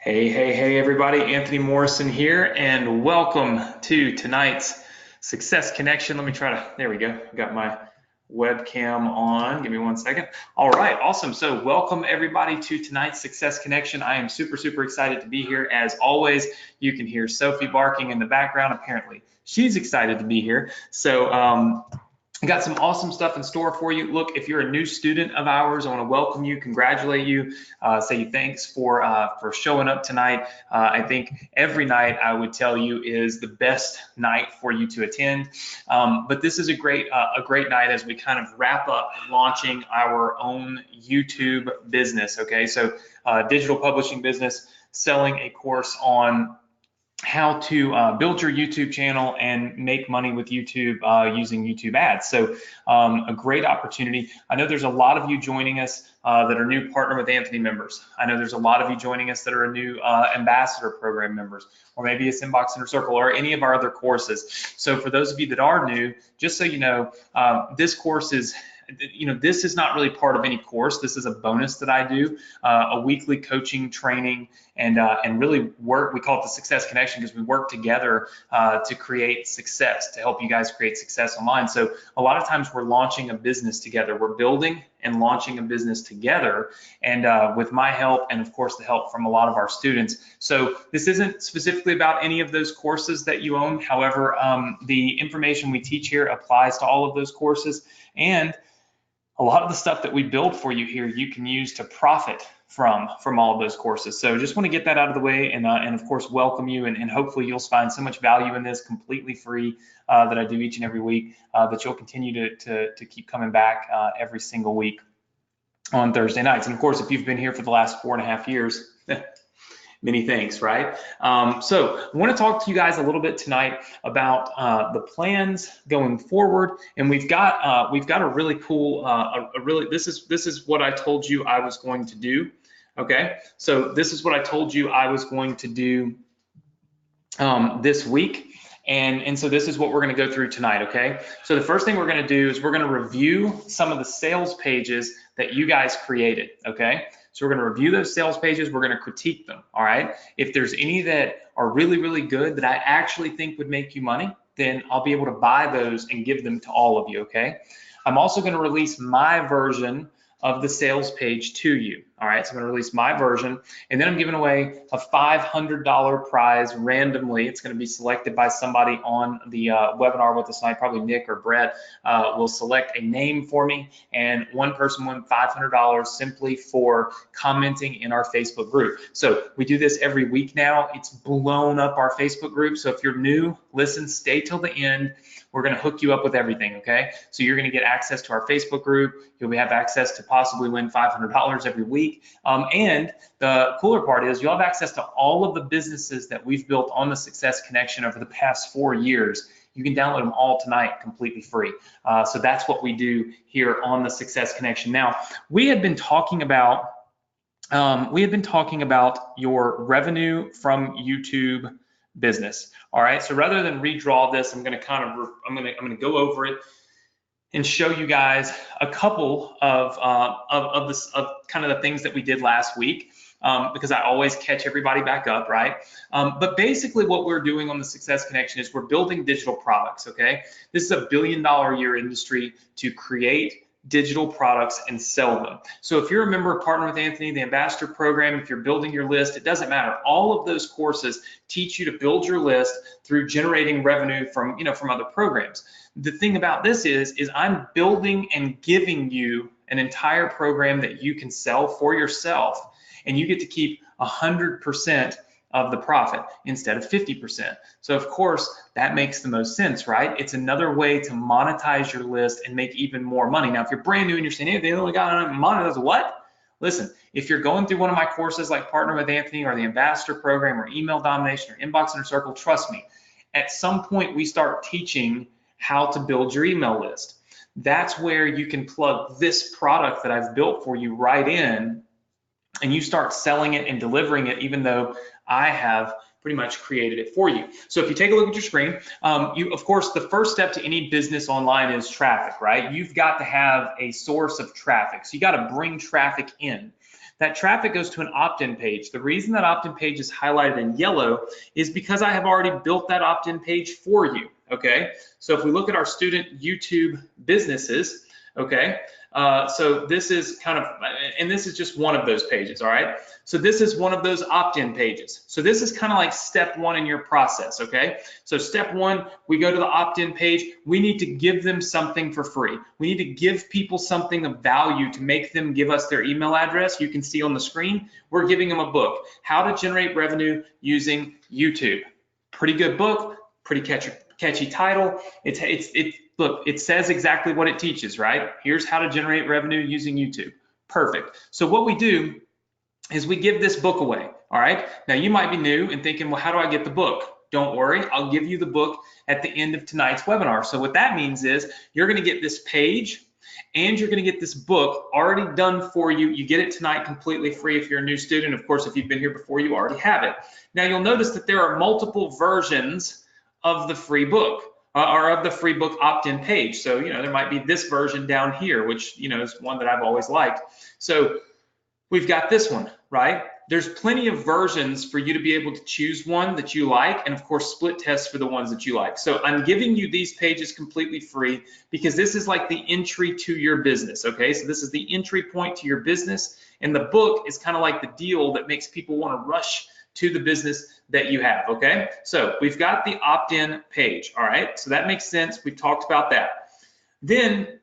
Hey, everybody. Anthony Morrison here, and welcome to tonight's Success Connection. Let me try to, there we go. Got my webcam on. Give me one second. All right, awesome. So welcome everybody to tonight's Success Connection. I am super excited to be here. As always, you can hear Sophie barking in the background. Apparently, she's excited to be here. So, got some awesome stuff in store for you. Look, if you're a new student of ours, I want to welcome you, congratulate you, say thanks for showing up tonight. I think every night I would tell you is the best night for you to attend. But this is a great night as we kind of wrap up launching our own YouTube business. Okay, so digital publishing business, selling a course on how to build your YouTube channel and make money with YouTube using YouTube ads. So a great opportunity. I know there's a lot of you joining us that are new Partner with Anthony members. I know there's a lot of you joining us that are new Ambassador Program members, or maybe it's Inbox Inner Circle or any of our other courses. So for those of you that are new, just so you know, this course is, this is not really part of any course. This is a bonus that I do, a weekly coaching training, and really work. We call it the Success Connection because we work together to create success, to help you guys create success online. So a lot of times we're launching a business together. We're building and launching a business together, and with my help and of course the help from a lot of our students. So this isn't specifically about any of those courses that you own. However, the information we teach here applies to all of those courses, and a lot of the stuff that we build for you here, you can use to profit from all of those courses. So just want to get that out of the way, and of course welcome you, and hopefully you'll find so much value in this, completely free, that I do each and every week, that you'll continue to keep coming back every single week on Thursday nights. And of course, if you've been here for the last 4.5 years, many thanks, right? So I want to talk to you guys a little bit tonight about the plans going forward, and we've got a really cool, this is what I told you I was going to do. Okay, so this is what I told you I was going to do this week. And so this is what we're going to go through tonight, okay? So the first thing we're going to do is we're going to review some of the sales pages that you guys created, okay? So we're going to review those sales pages. We're going to critique them, all right? If there's any that are really good that I actually think would make you money, then I'll be able to buy those and give them to all of you, okay? I'm also going to release my version of the sales page to you. All right, so I'm going to release my version, and then I'm giving away a $500 prize randomly. It's going to be selected by somebody on the webinar with us tonight, probably Nick or Brett will select a name for me, and one person won $500 simply for commenting in our Facebook group. So we do this every week now. It's blown up our Facebook group. So if you're new, listen, stay till the end. We're going to hook you up with everything, okay? So you're going to get access to our Facebook group. You'll have access to possibly win $500 every week. And the cooler part is you'll have access to all of the businesses that we've built on the Success Connection over the past 4 years. You can download them all tonight completely free. So that's what we do here on the Success Connection. Now, we had been talking about your revenue from YouTube business. All right, so rather than redraw this, I'm going to go over it and show you guys a couple of kind of the things that we did last week, because I always catch everybody back up, right? But basically what we're doing on the Success Connection is we're building digital products, okay? This is a $1 billion a year industry to create digital products and sell them. So if you're a member of Partner with Anthony, the Ambassador Program, if you're building your list, it doesn't matter. All of those courses teach you to build your list through generating revenue from, from other programs. The thing about this is I'm building and giving you an entire program that you can sell for yourself, and you get to keep 100% of the profit instead of 50%. So of course that makes the most sense, right? It's another way to monetize your list and make even more money. Now, if you're brand new and you're saying, hey, they only got monetize what? Listen, if you're going through one of my courses like Partner with Anthony or the Ambassador Program or Email Domination or Inbox Inner Circle, trust me, at some point we start teaching how to build your email list. That's where you can plug this product that I've built for you right in, and you start selling it and delivering it, even though I have pretty much created it for you. So if you take a look at your screen, of course, the first step to any business online is traffic, right? You've got to have a source of traffic. So you got to bring traffic in. That traffic goes to an opt-in page. The reason that opt-in page is highlighted in yellow is because I have already built that opt-in page for you, okay? So if we look at our student YouTube businesses, okay, so this is kind of, and this is just one of those pages, all right? So this is one of those opt-in pages. So this is kind of like step one in your process, okay? So step one, we go to the opt-in page. We need to give them something for free. We need to give people something of value to make them give us their email address. You can see on the screen, we're giving them a book, How to Generate Revenue Using YouTube. Pretty good book, pretty catchy title. Look, it says exactly what it teaches, right? Here's how to generate revenue using YouTube. Perfect. So what we do is we give this book away, all right? Now you might be new and thinking, well, how do I get the book? Don't worry, I'll give you the book at the end of tonight's webinar. So what that means is you're gonna get this page and you're gonna get this book already done for you. You get it tonight completely free if you're a new student. Of course, if you've been here before, you already have it. Now you'll notice that there are multiple versions of the free book. Or of the free book opt-in page. So, there might be this version down here, which, is one that I've always liked. So we've got this one, right? There's plenty of versions for you to be able to choose one that you like, and of course, split test for the ones that you like. So I'm giving you these pages completely free because this is like the entry to your business, okay? So this is the entry point to your business, and the book is kind of like the deal that makes people want to rush to the business that you have, okay? So we've got the opt-in page, all right? So that makes sense. We've talked about that. Then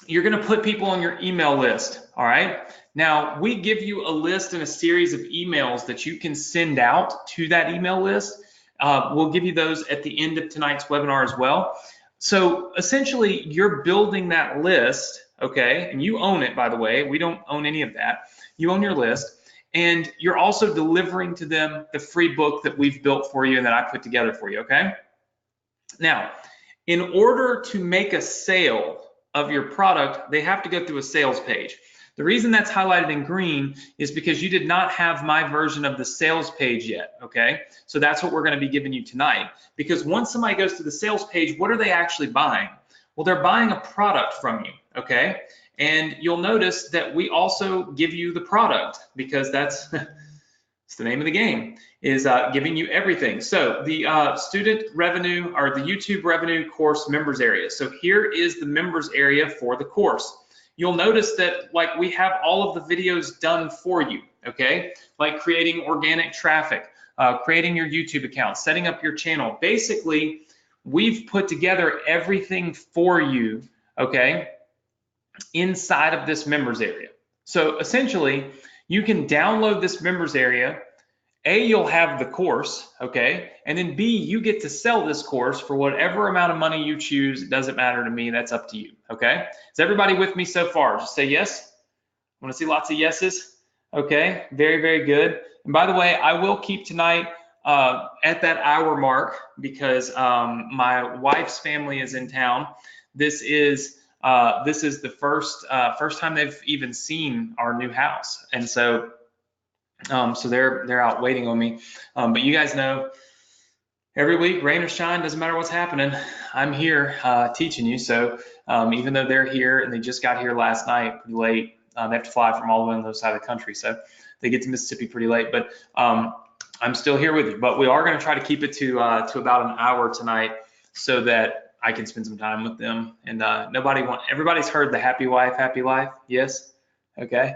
you're gonna put people on your email list, all right? Now, we give you a list and a series of emails that you can send out to that email list. We'll give you those at the end of tonight's webinar as well. So essentially, you're building that list, okay? And you own it, by the way. We don't own any of that. You own your list. And you're also delivering to them the free book that we've built for you and that I put together for you, okay? Now, in order to make a sale of your product, they have to go through a sales page. The reason that's highlighted in green is because you did not have my version of the sales page yet, okay? So that's what we're gonna be giving you tonight. Because once somebody goes to the sales page, what are they actually buying? Well, they're buying a product from you, okay? And you'll notice that we also give you the product because that's it's the name of the game, is giving you everything. So the student revenue or the YouTube revenue course members area. So here is the members area for the course. You'll notice that like we have all of the videos done for you, okay? Like creating organic traffic, creating your YouTube account, setting up your channel. Basically, we've put together everything for you, okay? Inside of this members area. So essentially, you can download this members area. A, you'll have the course, okay? And then B, you get to sell this course for whatever amount of money you choose. It doesn't matter to me, that's up to you, okay? Is everybody with me so far? Just say yes. I want to see lots of yeses. Okay, very, very good. And by the way, I will keep tonight at that hour mark because my wife's family is in town. This is the first time they've even seen our new house, and so they're out waiting on me. But you guys know, every week, rain or shine, doesn't matter what's happening, I'm here teaching you. So even though they're here and they just got here last night pretty late, they have to fly from all the way on the other side of the country, so they get to Mississippi pretty late. But I'm still here with you. But we are going to try to keep it to about an hour tonight, so that I can spend some time with them. And everybody's heard the happy wife, happy life. Yes, okay.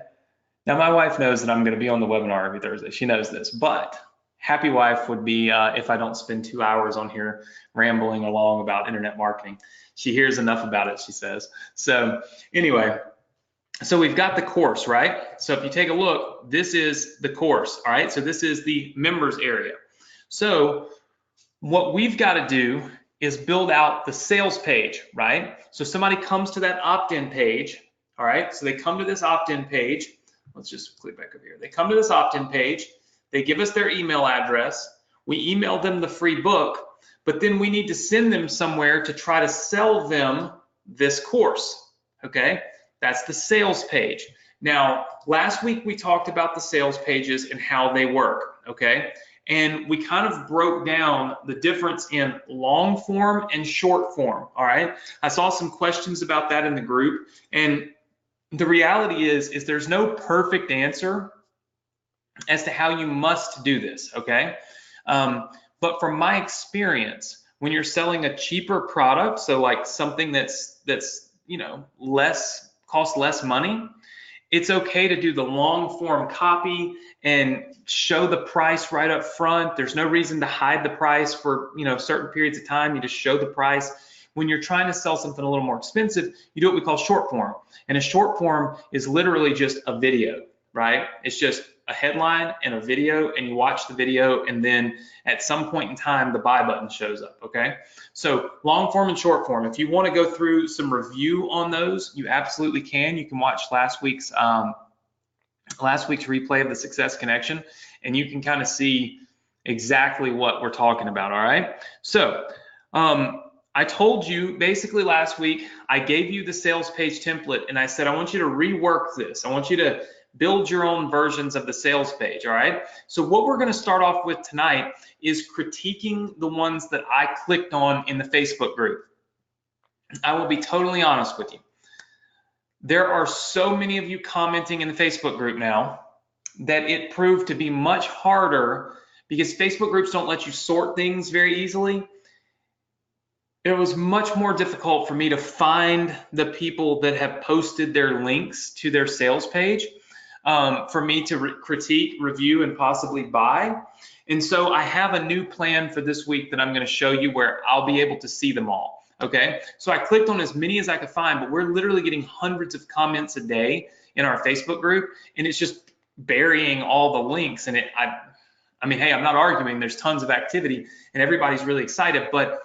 Now my wife knows that I'm going to be on the webinar every Thursday. She knows this, but happy wife would be if I don't spend 2 hours on here rambling along about internet marketing. She hears enough about it, she says. So anyway, so we've got the course, right? So if you take a look, this is the course, all right? So this is the members area. So what we've got to do is build out the sales page, right? So somebody comes to that opt-in page, all right? So they come to this opt-in page. Let's just click back over here. They come to this opt-in page. They give us their email address. We email them the free book, but then we need to send them somewhere to try to sell them this course, okay? That's the sales page. Now, last week we talked about the sales pages and how they work, okay? And we kind of broke down the difference in long form and short form, all right? I saw some questions about that in the group, and the reality is there's no perfect answer as to how you must do this, okay? But from my experience, when you're selling a cheaper product, so like something that's you know, costs less money, it's okay to do the long form copy and show the price right up front. There's no reason to hide the price for, you know, certain periods of time. You just show the price. When you're trying to sell something a little more expensive, you do what we call short form. And a short form is literally just a video, right? It's just a headline and a video, and you watch the video, and then at some point in time, the buy button shows up, okay? So long form and short form. If you want to go through some review on those, you absolutely can. You can watch last week's replay of the Success Connection, and you can kind of see exactly what we're talking about, all right? So I told you basically last week, I gave you the sales page template, and I said, I want you to rework this. I want you to build your own versions of the sales page, all right? So what we're gonna start off with tonight is critiquing the ones that I clicked on in the Facebook group. I will be totally honest with you. There are so many of you commenting in the Facebook group now that it proved to be much harder because Facebook groups don't let you sort things very easily. It was much more difficult for me to find the people that have posted their links to their sales page for me to critique, review, and possibly buy. And so I have a new plan for this week that I'm going to show you where I'll be able to see them all. Okay, so I clicked on as many as I could find, but we're literally getting hundreds of comments a day in our Facebook group, and it's just burying all the links. And I mean, hey, I'm not arguing. There's tons of activity, and everybody's really excited, but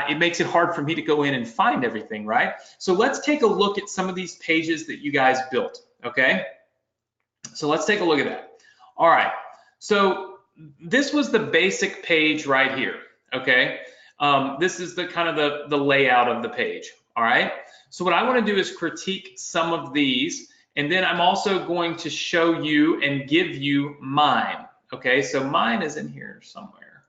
it makes it hard for me to go in and find everything, right? So let's take a look at some of these pages that you guys built, okay? So let's take a look at that. All right, so this was the basic page right here, okay? This is the kind of the layout of the page, all right? So what I want to do is critique some of these, and then I'm also going to show you and give you mine, okay? So mine is in here somewhere.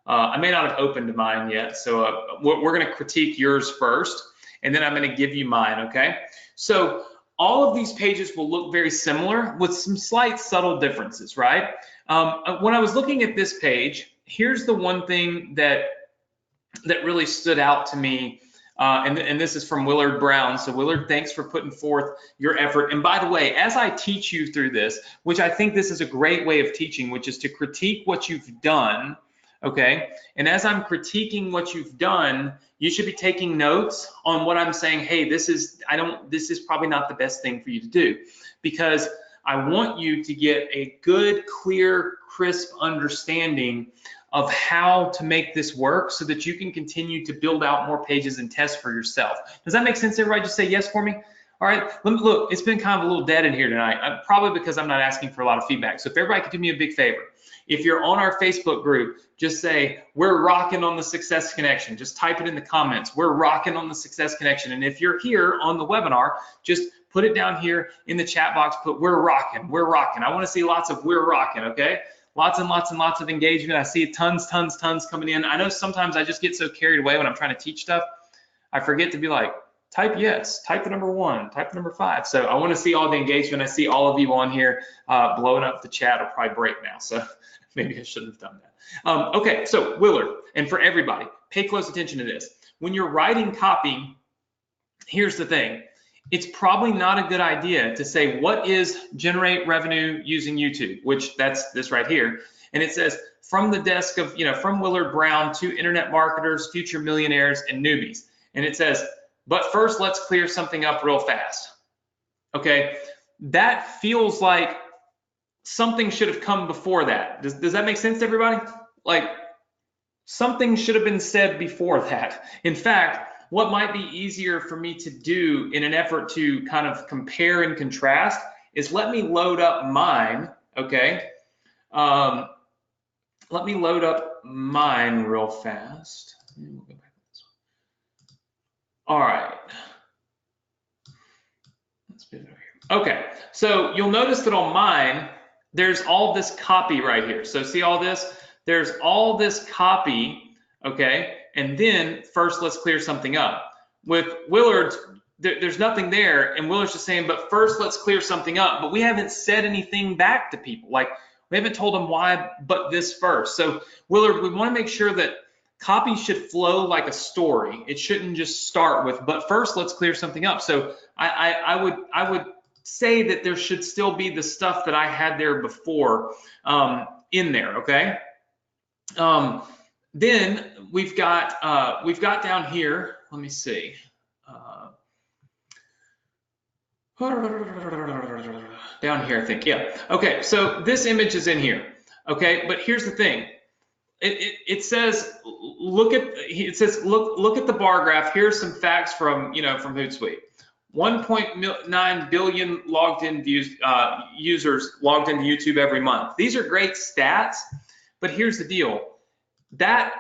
I may not have opened mine yet, so we're going to critique yours first, and then I'm going to give you mine, okay? So all of these pages will look very similar with some slight subtle differences, right? When I was looking at this page, here's the one thing that really stood out to me, and this is from Willard Brown. So Willard, thanks for putting forth your effort. And by the way, as I teach you through this, which I think this is a great way of teaching, which is to critique what you've done, okay? And as I'm critiquing what you've done, you should be taking notes on what I'm saying. Hey, this is probably not the best thing for you to do, because I want you to get a good, clear, crisp understanding of how to make this work so that you can continue to build out more pages and test for yourself. Does that make sense, everybody? Just say yes for me. All right, look, it's been kind of a little dead in here tonight, probably because I'm not asking for a lot of feedback. So if everybody could do me a big favor, if you're on our Facebook group, just say, we're rocking on the Success Connection. Just type it in the comments. We're rocking on the Success Connection. And if you're here on the webinar, just put it down here in the chat box, put we're rocking, we're rocking. I want to see lots of we're rocking, okay? Lots and lots and lots of engagement. I see tons coming in. I know sometimes I just get so carried away when I'm trying to teach stuff. I forget to be like, type yes, type the number 1, type the number 5. So I want to see all the engagement. I see all of you on here blowing up the chat. Will probably break now, so maybe I shouldn't have done that. Okay, so Willard, and for everybody, pay close attention to this. When you're writing copy, here's the thing. It's probably not a good idea to say, what is generate revenue using YouTube, which that's this right here. And it says, from the desk of, from Willard Brown to internet marketers, future millionaires, and newbies. And it says, but first, let's clear something up real fast. Okay, that feels like something should have come before that. Does that make sense to everybody? Like, something should have been said before that. In fact, what might be easier for me to do in an effort to kind of compare and contrast is let me load up mine, okay? Let me load up mine real fast. All right. Let's put it over here. Okay, so you'll notice that on mine, there's all this copy right here. So see all this? There's all this copy, okay? And then first, let's clear something up. With Willard's, there's nothing there. And Willer's just saying, but first let's clear something up. But we haven't said anything back to people. Like, we haven't told them why, but this first. So Willard, we want to make sure that copy should flow like a story. It shouldn't just start with, but first let's clear something up. So I would say that there should still be the stuff that I had there before in there, okay? Then we've got down here, let me see. Down here, I think, yeah. Okay, so this image is in here, okay? But here's the thing. It says look at the bar graph. Here's some facts from from Hootsuite. 1.9 billion logged in users logged into YouTube every month. These are great stats, but here's the deal. That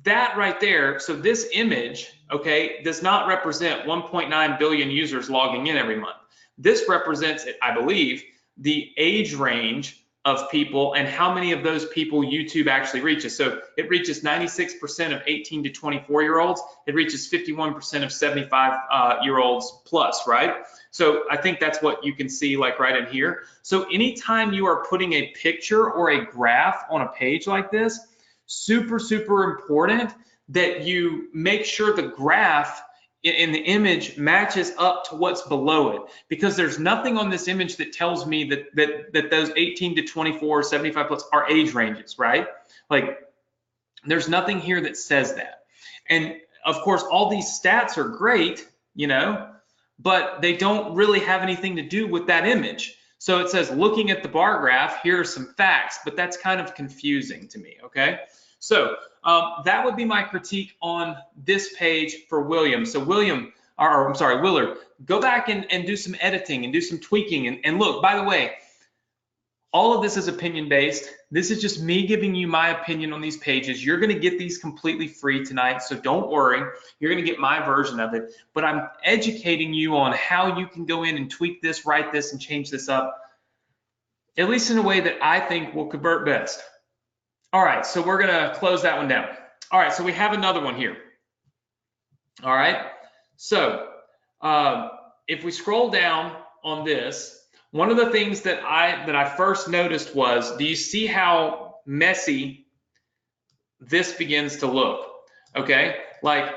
right there, so this image, okay, does not represent 1.9 billion users logging in every month. This represents, I believe, the age range of people and how many of those people YouTube actually reaches. So it reaches 96% of 18 to 24-year-olds. It reaches 51% of 75-year-olds plus, right? So I think that's what you can see like right in here. So anytime you are putting a picture or a graph on a page like this, super, super important that you make sure the graph in the image matches up to what's below it, because there's nothing on this image that tells me that those 18 to 24, 75 plus are age ranges, right? Like, there's nothing here that says that. And of course, all these stats are great, but they don't really have anything to do with that image. So it says, looking at the bar graph, here are some facts, but that's kind of confusing to me, okay? So that would be my critique on this page for William. So Willard, go back and do some editing and do some tweaking. And look, by the way, all of this is opinion-based. This is just me giving you my opinion on these pages. You're gonna get these completely free tonight, so don't worry. You're gonna get my version of it, but I'm educating you on how you can go in and tweak this, write this, and change this up, at least in a way that I think will convert best. All right, so we're gonna close that one down. All right, so we have another one here. All right, so if we scroll down on this, one of the things that I first noticed was, do you see how messy this begins to look? Okay, like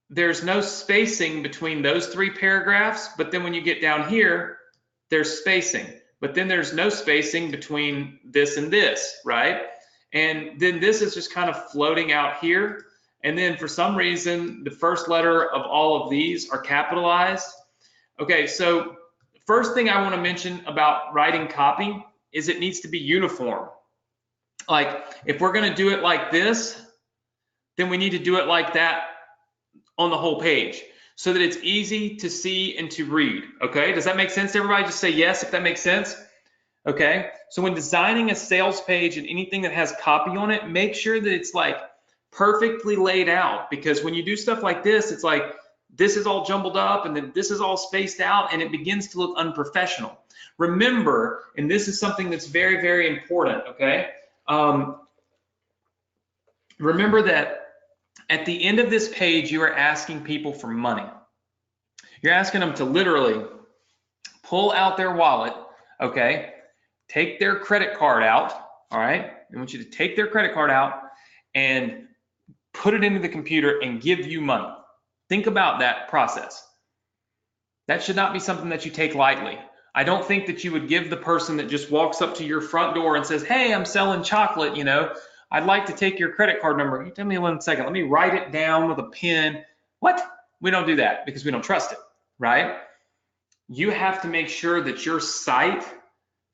there's no spacing between those three paragraphs, but then when you get down here, there's spacing, but then there's no spacing between this and this, right? And then this is just kind of floating out here. And then for some reason, the first letter of all of these are capitalized. Okay, so first thing I want to mention about writing copy is it needs to be uniform. Like, if we're going to do it like this, then we need to do it like that on the whole page so that it's easy to see and to read. Okay, does that make sense to everybody? Just say yes if that makes sense. Okay, so when designing a sales page and anything that has copy on it, make sure that it's like perfectly laid out, because when you do stuff like this, it's like this is all jumbled up and then this is all spaced out and it begins to look unprofessional. Remember, and this is something that's very, very important, okay? Remember that at the end of this page, you are asking people for money. You're asking them to literally pull out their wallet, okay? Take their credit card out, all right? I want you to take their credit card out and put it into the computer and give you money. Think about that process. That should not be something that you take lightly. I don't think that you would give the person that just walks up to your front door and says, hey, I'm selling chocolate, I'd like to take your credit card number. You tell me 1 second, let me write it down with a pen. What? We don't do that because we don't trust it, right? You have to make sure that your site,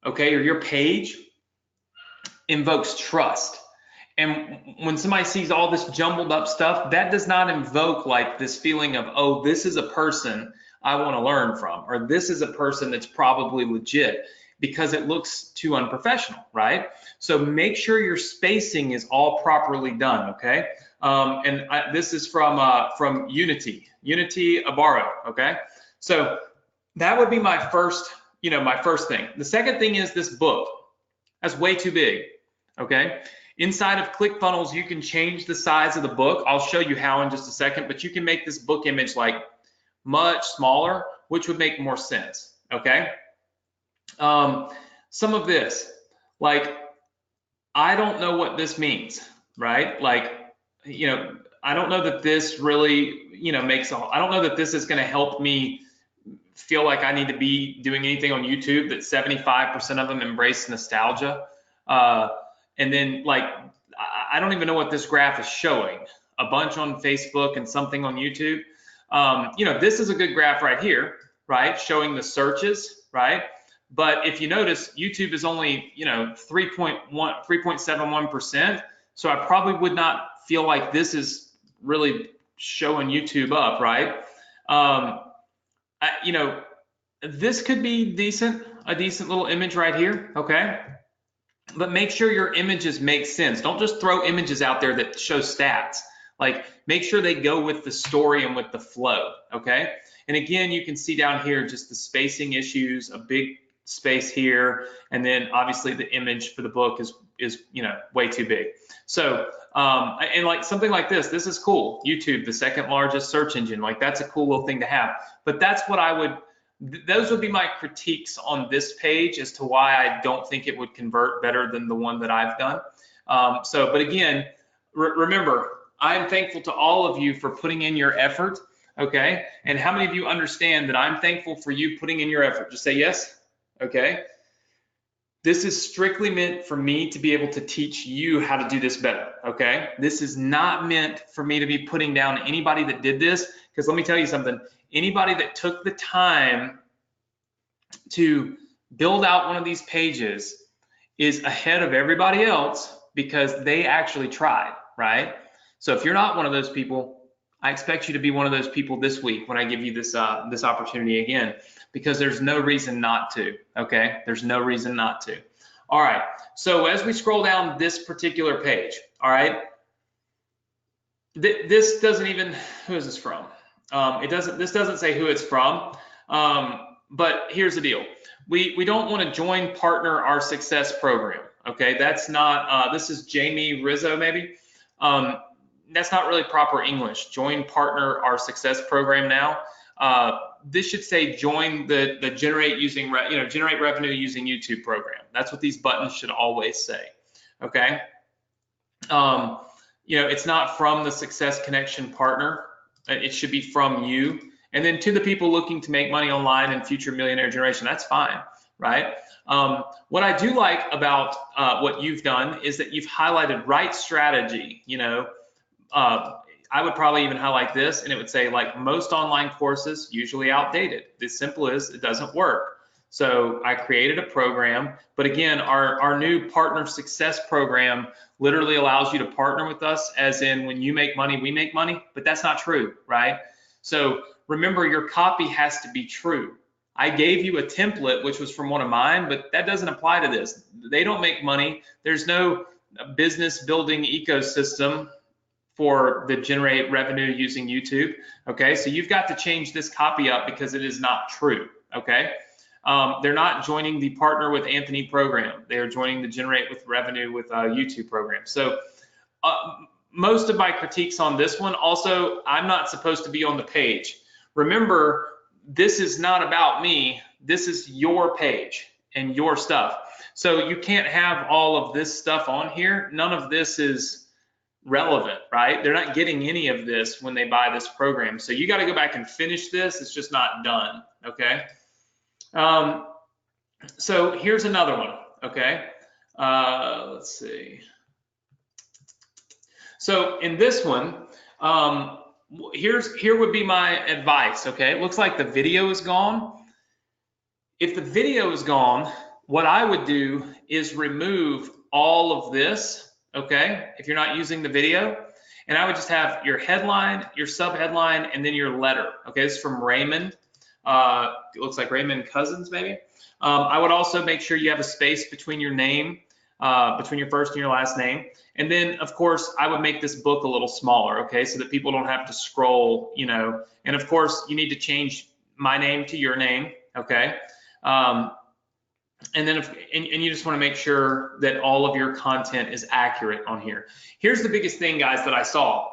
okay, or your page invokes trust. And when somebody sees all this jumbled up stuff, that does not invoke like this feeling of, oh, this is a person I want to learn from, or this is a person that's probably legit, because it looks too unprofessional, right? So make sure your spacing is all properly done, okay? This is from Unity Abaro, okay? So that would be my first thing. The second thing is this book. That's way too big, okay? Inside of ClickFunnels, you can change the size of the book. I'll show you how in just a second, but you can make this book image like much smaller, which would make more sense, okay? Some of this, like, I don't know what this means, right? Like, you know, I don't know that this really, you know, I don't know that this is going to help me feel like I need to be doing anything on YouTube, that 75% of them embrace nostalgia. And then, like, I don't even know what this graph is showing. A bunch on Facebook and something on YouTube. You know, this is a good graph right here, right? Showing the searches, right? But if you notice, YouTube is only, you know, 3.71%. So I probably would not feel like this is really showing YouTube up, right? You know, this could be decent, a decent little image right here, okay? But make sure your images make sense. Don't just throw images out there that show stats. Like, make sure they go with the story and with the flow, okay? And again, you can see down here just the spacing issues, a big space here, and then obviously the image for the book is you know, way too big. So and like something like this is cool. YouTube, the second largest search engine, like that's a cool little thing to have. But that's what those would be my critiques on this page as to why I don't think it would convert better than the one that I've done. But again, remember, I'm thankful to all of you for putting in your effort, okay? And how many of you understand that I'm thankful for you putting in your effort? Just say yes, okay? This is strictly meant for me to be able to teach you how to do this better, okay? This is not meant for me to be putting down anybody that did this, because let me tell you something. Anybody that took the time to build out one of these pages is ahead of everybody else because they actually tried, right? So if you're not one of those people, I expect you to be one of those people this week when I give you this this opportunity again, because there's no reason not to, okay? There's no reason not to. All right, so as we scroll down this particular page, all right, this doesn't even, who is this from? This doesn't say who it's from, but here's the deal. We don't want to join partner our success program, okay? That's not, this is Jamie Rizzo maybe. That's not really proper English. Join partner our success program now. This should say join the generate revenue using YouTube program. That's what these buttons should always say, okay? You know, it's not from the Success Connection partner. It should be from you. And then to the people looking to make money online and future millionaire generation, that's fine, right? What I do like about what you've done is that you've highlighted right strategy. You know, I would probably even highlight this and it would say like most online courses usually outdated. As simple as it doesn't work. So I created a program, but again, our new partner success program literally allows you to partner with us, as in when you make money, we make money, but that's not true, right? So remember, your copy has to be true. I gave you a template, which was from one of mine, but that doesn't apply to this. They don't make money. There's no business building ecosystem for the generate revenue using YouTube, okay? So you've got to change this copy up because it is not true, okay? They're not joining the partner with Anthony program. They are joining the generate with revenue with YouTube program. So most of my critiques on this one, also, I'm not supposed to be on the page. Remember, this is not about me. This is your page and your stuff. So you can't have all of this stuff on here. None of this is relevant, right? They're not getting any of this when they buy this program. So you got to go back and finish this. It's just not done, okay? So here's another one, okay? Let's see. So in this one, here would be my advice, okay? It looks like the video is gone. If the video is gone, what I would do is remove all of this, okay? If you're not using the video, and I would just have your headline, your sub-headline, and then your letter, okay? This is from Raymond. It looks like Raymond Cousins, maybe. I would also make sure you have a space between your name, between your first and your last name. And then, of course, I would make this book a little smaller, okay, so that people don't have to scroll, you know. And of course, you need to change my name to your name, okay? And then, and you just want to make sure that all of your content is accurate on here. Here's the biggest thing, guys, that I saw.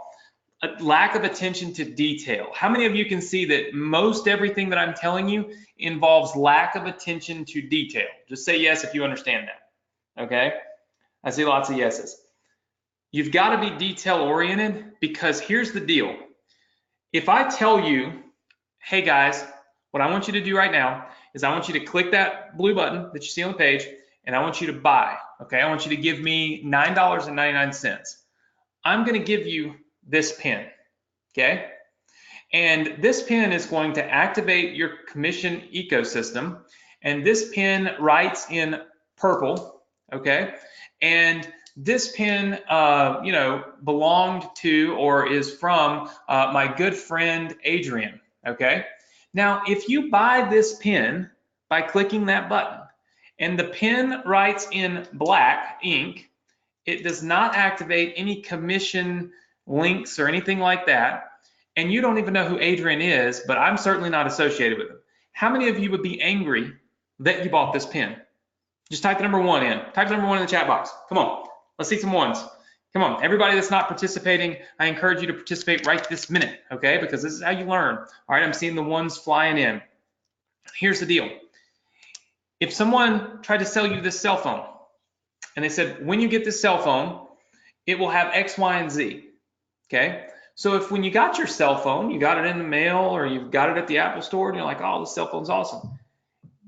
a lack of attention to detail. How many of you can see that most everything that I'm telling you involves lack of attention to detail? Just say yes if you understand that, okay? I see lots of yeses. You've got to be detail oriented, because here's the deal. If I tell you, hey guys, what I want you to do right now is I want you to click that blue button that you see on the page, and I want you to buy, okay? I want you to give me $9.99. I'm going to give you this pin, okay? And this pin is going to activate your commission ecosystem, and this pin writes in purple, okay? And this pin, you know, belonged to or is from my good friend Adrian, okay? Now, if you buy this pin by clicking that button, and the pin writes in black ink, it does not activate any commission links or anything like that, and you don't even know who Adrian is, but I'm certainly not associated with him. How many of you would be angry that you bought this pin? Just type the number 1 in. Type the number 1 in the chat box. Come on, let's see some ones. Come on, everybody that's not participating, I encourage you to participate right this minute, okay? Because this is how you learn. All right, I'm seeing the ones flying in. Here's the deal. If someone tried to sell you this cell phone, and they said, when you get this cell phone, it will have X, Y, and Z, okay? So if when you got your cell phone, you got it in the mail or you've got it at the Apple store and you're like, oh, this cell phone's awesome.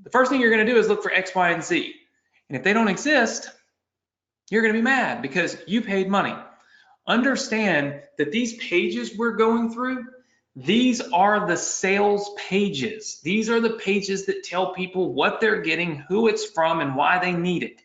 The first thing you're gonna do is look for X, Y, and Z. And if they don't exist, you're gonna be mad because you paid money. Understand that these pages we're going through, these are the sales pages. These are the pages that tell people what they're getting, who it's from, and why they need it.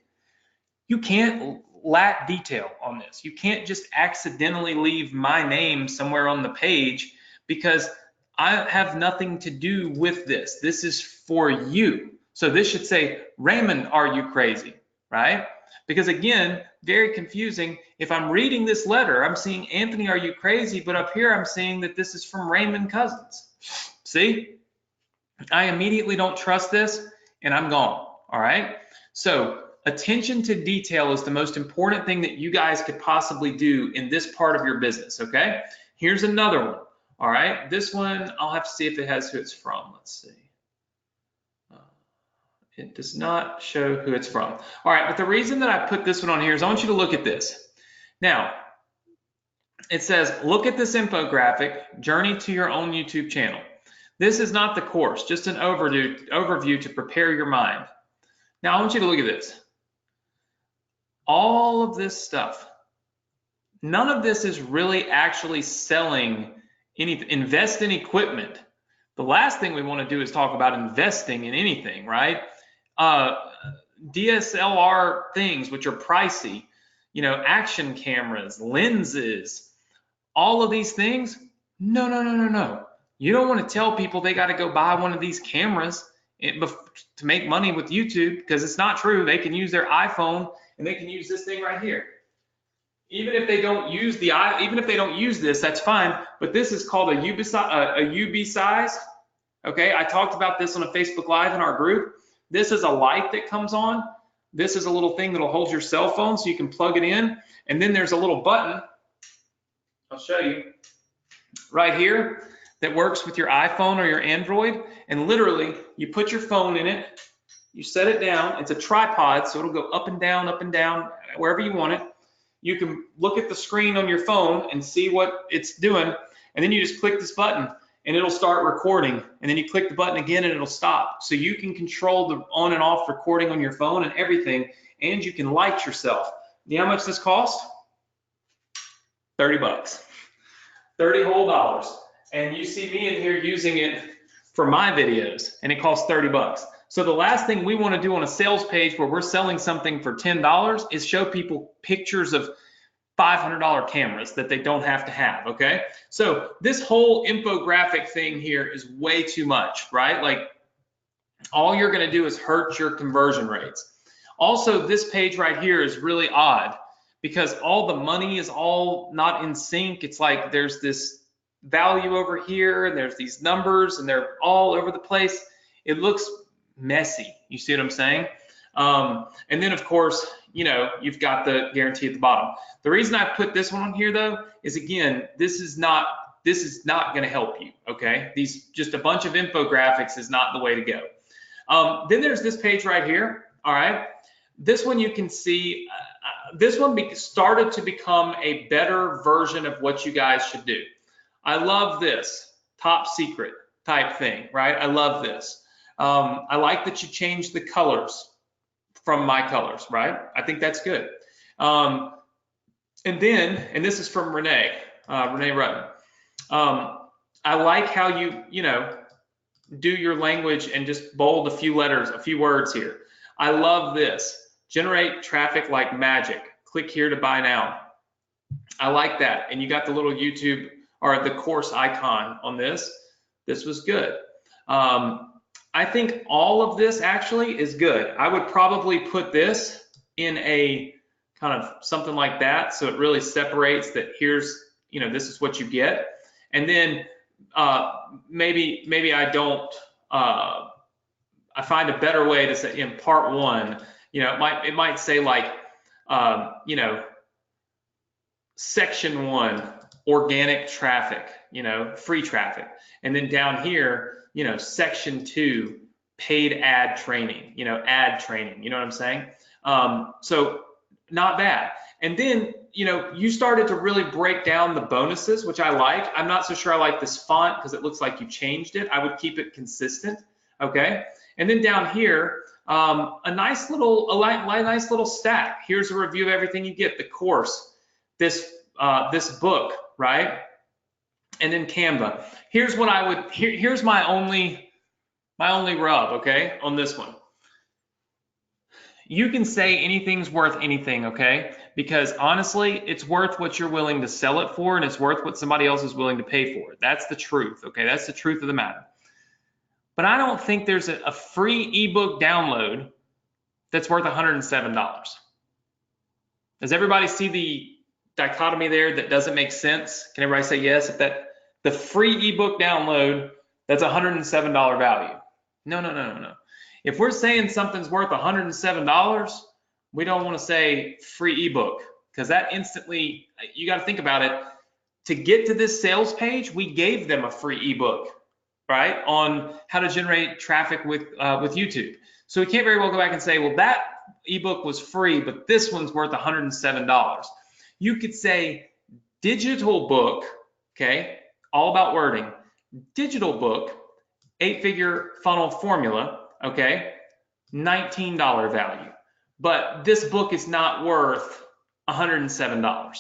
You can't lack detail on this. You can't just accidentally leave my name somewhere on the page because I have nothing to do with this. This is for you. So this should say, Raymond, are you crazy, right? Because again, very confusing. If I'm reading this letter, I'm seeing Anthony, are you crazy? But up here, I'm seeing that this is from Raymond Cousins. See? I immediately don't trust this and I'm gone, all right? So attention to detail is the most important thing that you guys could possibly do in this part of your business, okay? Here's another one, all right? This one, I'll have to see if it has who it's from. Let's see. It does not show who it's from. All right, but the reason that I put this one on here is I want you to look at this. Now, it says, look at this infographic, Journey to Your Own YouTube Channel. This is not the course, just an overview to prepare your mind. Now, I want you to look at this. All of this stuff, none of this is really actually selling anything. Invest in equipment. The last thing we want to do is talk about investing in anything, right? DSLR things, which are pricey, you know, action cameras, lenses, all of these things. No. You don't want to tell people they got to go buy one of these cameras to make money with YouTube, because it's not true. They can use their iPhone and they can use this thing right here. Even if they don't use this, that's fine. But this is called a UB size. Okay, I talked about this on a Facebook Live in our group. This is a light that comes on. This is a little thing that'll hold your cell phone so you can plug it in. And then there's a little button, I'll show you, right here that works with your iPhone or your Android. And literally, you put your phone in it, you set it down. It's a tripod, so it'll go up and down, wherever you want it. You can look at the screen on your phone and see what it's doing. And then you just click this button and it'll start recording, and then you click the button again and it'll stop. So you can control the on and off recording on your phone and everything, and you can light yourself. You know how much this costs? 30 bucks, 30 whole dollars. And you see me in here using it for my videos, and it costs 30 bucks. So the last thing we want to do on a sales page where we're selling something for $10 is show people pictures of $500 cameras that they don't have to have, okay? So this whole infographic thing here is way too much, right? Like, all you're gonna do is hurt your conversion rates. Also, this page right here is really odd because all the money is all not in sync. It's like there's this value over here and there's these numbers and they're all over the place. It looks messy, you see what I'm saying? And then of course, you've got the guarantee at the bottom. The reason I put this one on here though is, again, this is not going to help you. Okay, just a bunch of infographics is not the way to go. Then there's this page right here. All right, this one you can see. This one started to become a better version of what you guys should do. I love this top secret type thing, right? I love this. I like that you changed the colors from my colors, right? I think that's good. And this is from Renee Rutten. I like how you do your language and just bold a few letters, a few words here. I love this. Generate traffic like magic. Click here to buy now. I like that. And you got the little YouTube or the course icon on this. This was good. I think all of this actually is good. I would probably put this in a kind of something like that, so it really separates that here's, this is what you get. And then maybe I don't, I find a better way to say in part one, it might say like, section 1, organic traffic, free traffic. And then down here, section 2, paid ad training, ad training, you know what I'm saying? So not bad. And then, you started to really break down the bonuses, which I like. I'm not so sure I like this font because it looks like you changed it. I would keep it consistent, okay? And then down here, a nice little stack. Here's a review of everything you get, the course, this book, right? And then Canva. Here's what I would, here's my only rub, okay, on this one. You can say anything's worth anything, okay? Because honestly, it's worth what you're willing to sell it for, and it's worth what somebody else is willing to pay for it. That's the truth, okay? That's the truth of the matter. But I don't think there's a free ebook download that's worth $107. Does everybody see the dichotomy there that doesn't make sense? Can everybody say yes? If the free ebook download, that's $107 value. No. If we're saying something's worth $107, we don't want to say free ebook, because that instantly, you got to think about it. To get to this sales page, we gave them a free ebook, right, on how to generate traffic with YouTube. So we can't very well go back and say, well, that ebook was free, but this one's worth $107. You could say digital book, okay, all about wording, digital book, 8-figure funnel formula, okay, $19 value. But this book is not worth $107.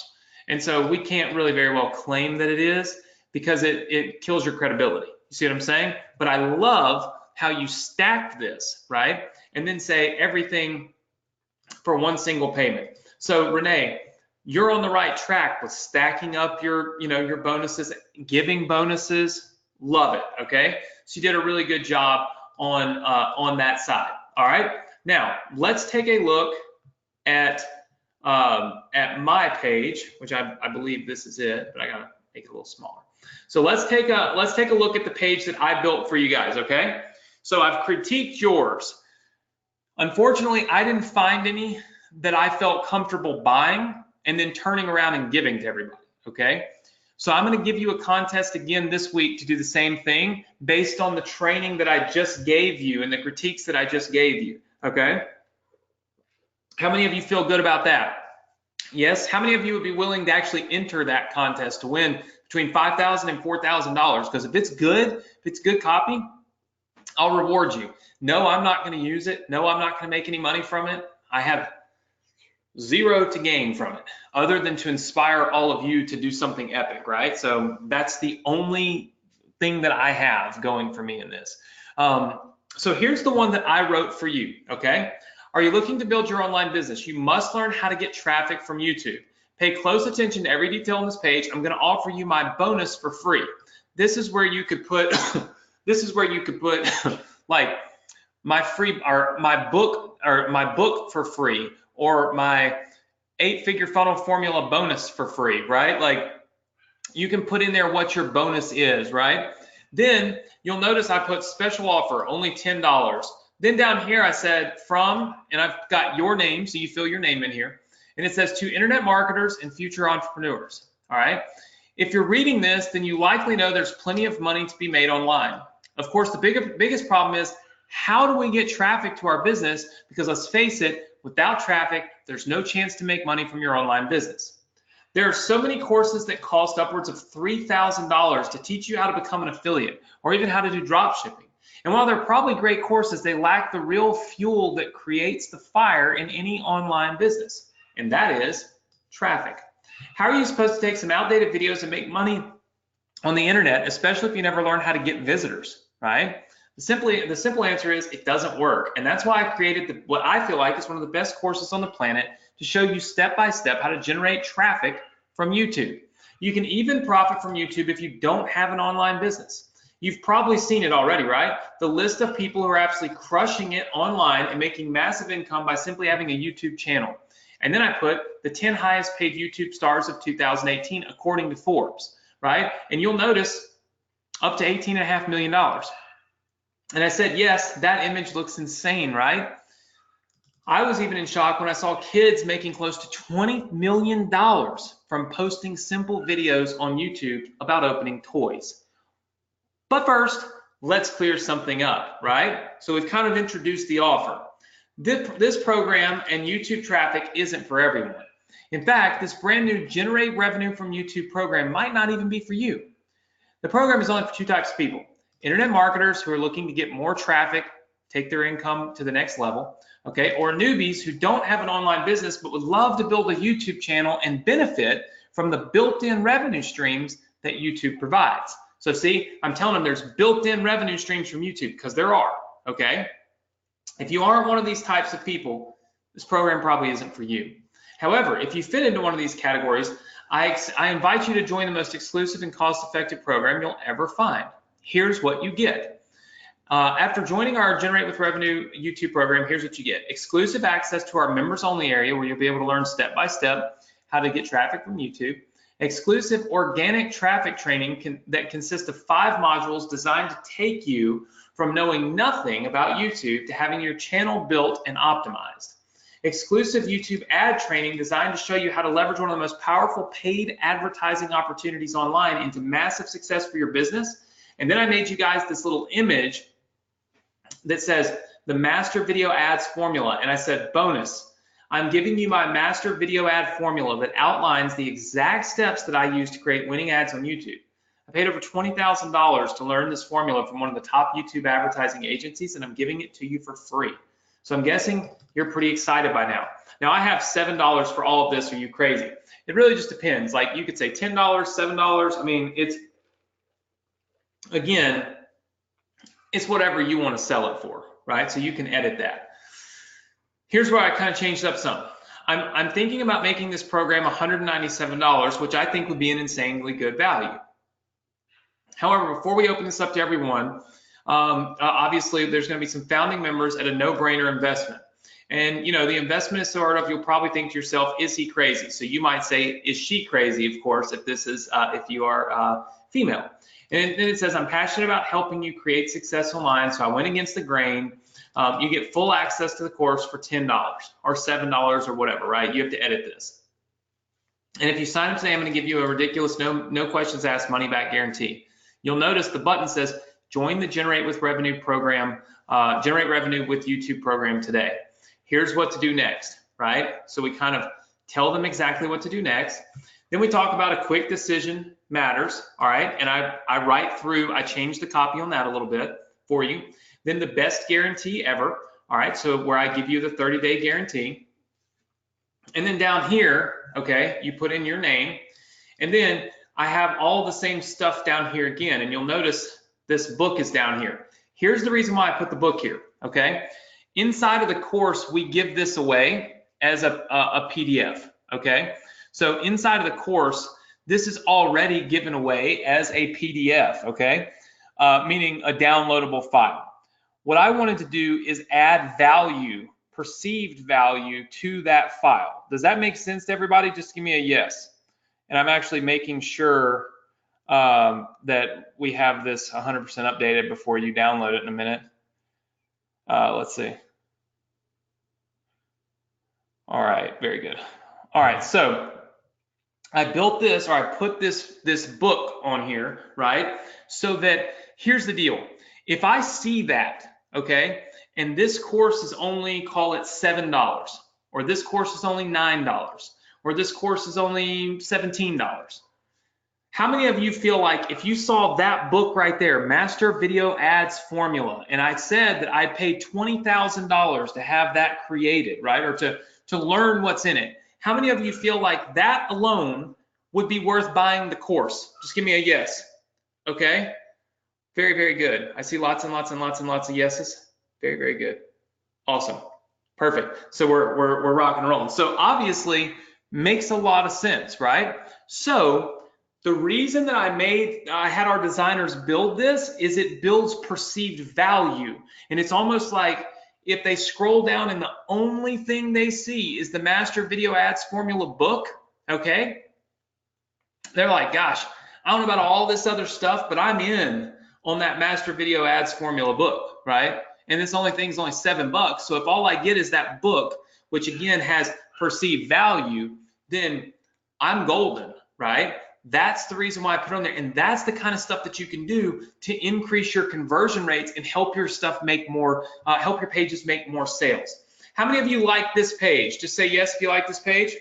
And so we can't really very well claim that it is, because it kills your credibility. You see what I'm saying? But I love how you stacked this, right? And then say everything for one single payment. So Renee, you're on the right track with stacking up your bonuses, giving bonuses. Love it, okay? So you did a really good job on that side. All right. Now let's take a look at my page, which I believe this is it, but I gotta make it a little smaller. So let's take a look at the page that I built for you guys. Okay. So I've critiqued yours. Unfortunately, I didn't find any that I felt comfortable buying and then turning around and giving to everybody. Okay. So I'm going to give you a contest again this week to do the same thing based on the training that I just gave you and the critiques that I just gave you, okay? How many of you feel good about that? Yes? How many of you would be willing to actually enter that contest to win between $5,000 and $4,000? Because if it's good copy, I'll reward you. No, I'm not going to use it. No, I'm not going to make any money from it. I have zero to gain from it, other than to inspire all of you to do something epic, right? So that's the only thing that I have going for me in this. So here's the one that I wrote for you, okay? Are you looking to build your online business? You must learn how to get traffic from YouTube. Pay close attention to every detail on this page. I'm gonna offer you my bonus for free. This is where you could put, like my book for free, or my 8-figure funnel formula bonus for free, right? Like you can put in there what your bonus is, right? Then you'll notice I put special offer, only $10. Then down here I said from, and I've got your name, so you fill your name in here. And it says to internet marketers and future entrepreneurs. All right. If you're reading this, then you likely know there's plenty of money to be made online. Of course, the biggest problem is, how do we get traffic to our business? Because let's face it, without traffic, there's no chance to make money from your online business. There are so many courses that cost upwards of $3,000 to teach you how to become an affiliate or even how to do drop shipping. And while they're probably great courses, they lack the real fuel that creates the fire in any online business, and that is traffic. How are you supposed to take some outdated videos and make money on the internet, especially if you never learn how to get visitors, right? The simple answer is it doesn't work. And that's why I created what I feel like is one of the best courses on the planet to show you step by step how to generate traffic from YouTube. You can even profit from YouTube if you don't have an online business. You've probably seen it already, right? The list of people who are absolutely crushing it online and making massive income by simply having a YouTube channel. And then I put the 10 highest paid YouTube stars of 2018 according to Forbes, right? And you'll notice up to $18.5 million. And I said, yes, that image looks insane, right? I was even in shock when I saw kids making close to $20 million from posting simple videos on YouTube about opening toys. But first, let's clear something up, right? So we've kind of introduced the offer. This program and YouTube traffic isn't for everyone. In fact, this brand new Generate Revenue from YouTube program might not even be for you. The program is only for two types of people: internet marketers who are looking to get more traffic, take their income to the next level, okay, or newbies who don't have an online business but would love to build a YouTube channel and benefit from the built-in revenue streams that YouTube provides. So see, I'm telling them there's built-in revenue streams from YouTube, because there are, okay? If you aren't one of these types of people, this program probably isn't for you. However, if you fit into one of these categories, I invite you to join the most exclusive and cost-effective program you'll ever find. Here's what you get. After joining our Generate with Revenue YouTube program, here's what you get: exclusive access to our members only area where you'll be able to learn step by step how to get traffic from YouTube. Exclusive organic traffic training that consists of 5 modules designed to take you from knowing nothing about YouTube to having your channel built and optimized. Exclusive YouTube ad training designed to show you how to leverage one of the most powerful paid advertising opportunities online into massive success for your business. And then I made you guys this little image that says the master video ads formula. And I said, bonus, I'm giving you my master video ad formula that outlines the exact steps that I use to create winning ads on YouTube. I paid over $20,000 to learn this formula from one of the top YouTube advertising agencies, and I'm giving it to you for free. So I'm guessing you're pretty excited by now. Now I have $7 for all of this. Are you crazy? It really just depends. Like, you could say $10, $7. I mean, again, it's whatever you want to sell it for, right? So you can edit that. Here's where I kind of changed up some. I'm thinking about making this program $197, which I think would be an insanely good value. However, before we open this up to everyone, obviously there's going to be some founding members at a no-brainer investment. And, you know, the investment is sort of, you'll probably think to yourself, is he crazy? So you might say, is she crazy? Of course, if this is, if you are female. And then it says, I'm passionate about helping you create success online, so I went against the grain. You get full access to the course for $10 or $7 or whatever, right? You have to edit this. And if you sign up today, I'm going to give you a ridiculous no questions asked money back guarantee. You'll notice the button says join the Generate with Revenue program, Generate Revenue with YouTube program today. Here's what to do next, right? So we kind of tell them exactly what to do next. Then we talk about a quick decision matters, all right? And I write through, I change the copy on that a little bit for you. Then the best guarantee ever, all right? So where I give you the 30-day guarantee. And then down here, okay, you put in your name. And then I have all the same stuff down here again. And you'll notice this book is down here. Here's the reason why I put the book here, okay? Inside of the course, we give this away as a PDF, okay? So inside of the course, this is already given away as a PDF, okay? Meaning a downloadable file. What I wanted to do is add value, perceived value to that file. Does that make sense to everybody? Just give me a yes. And I'm actually making sure that we have this 100% updated before you download it in a minute. Let's see. All right, very good. All right, so I built this, or I put this book on here, right? So that here's the deal. If I see that, okay, and this course is only, call it $7, or this course is only $9, or this course is only $17. How many of you feel like if you saw that book right there, Master Video Ads Formula, and I said that I paid $20,000 to have that created, right, or to learn what's in it, how many of you feel like that alone would be worth buying the course? Just give me a yes. Okay. Very, very good. I see lots and lots and lots and lots of yeses. Very, very good. Awesome. Perfect. So we're rocking and rolling. So obviously makes a lot of sense, right? So the reason that I had our designers build this is it builds perceived value. And it's almost like if they scroll down and the only thing they see is the Master Video Ads Formula book, okay? They're like, gosh, I don't know about all this other stuff, but I'm in on that Master Video Ads Formula book, right? And this only thing's only $7. So if all I get is that book, which again has perceived value, then I'm golden, right? That's the reason why I put it on there. And that's the kind of stuff that you can do to increase your conversion rates and help your stuff make more, help your pages make more sales. How many of you like this page? Just say yes if you like this page.